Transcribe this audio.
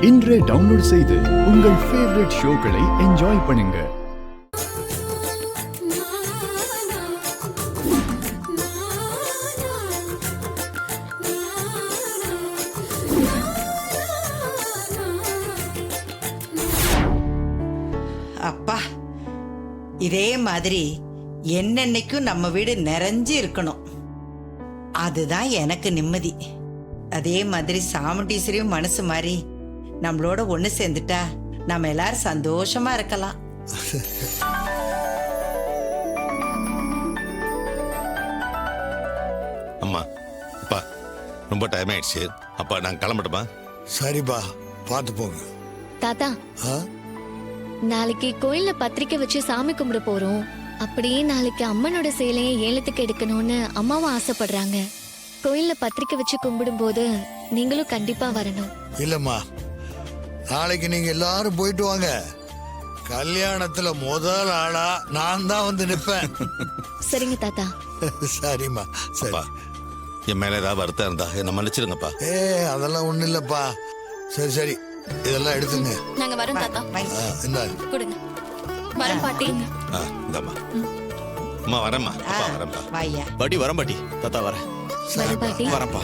இன்றே டவுன்லோட் செய்து உங்கள் ஃபேவரட் ஷோக்களை என்ஜாய் பண்ணுங்க. அப்பா, இதே மாதிரி என்னன்னைக்கும் நம்ம வீடு நிறைஞ்சு இருக்கணும். அதுதான் எனக்கு நிம்மதி. அதே மாதிரி சாமுண்டீஸ்வரியும் மனசு மாதிரி நம்மளோட ஒண்ணு சேர்ந்துட்டா நம்ம எல்லாரும் சந்தோஷமா இருக்கலாம். அம்மா, அப்பா, ரொம்ப டைம் ஆயிடுச்சு. அப்பா நான் கிளம்பட்டுமா? சரிப்பா, பார்த்து போங்க. தாத்தா, நாளைக்கு கோயில்ல பத்திரிக்கை வச்சு சாமி கும்பிட போறோம். அப்படியே நாளைக்கு அம்மனோட சேலையை ஏலத்துக்கு எடுக்கணும்னு அம்மாவும் ஆசைப்படுறாங்க. கோயில்ல பத்திரிக்கை வச்சு கும்பிடும் போது நீங்களும் கண்டிப்பா வரணும். இல்லம்மா, நாளைக்கு நீங்க எல்லாரும் போயிட்டு வாங்க. கல்யாணத்துல முதல் ஆளா நான் தான் வந்து நிப்பேன். சரிங்க தாத்தா. சரிம்மா, சரி. என் மேல ஏதாவது வருத்தம் இருந்தா என்ன மன்னிச்சிருங்கப்பா. அதெல்லாம் ஒண்ணு இல்லப்பா. சரி சரி, இதெல்லாம் எடுத்துங்க. நாங்க வரோம் தாத்தா. இந்தாங்க. கொடுங்க. வரோம் பாட்டி. இந்தாம்மா. அம்மா வரேம்மா. அப்பா வரேன்ப்பா. வாய்யா. பாட்டி வரேன் பாட்டி. தாத்தா வரேன். வரேன் பாட்டி. வரேன்ப்பா.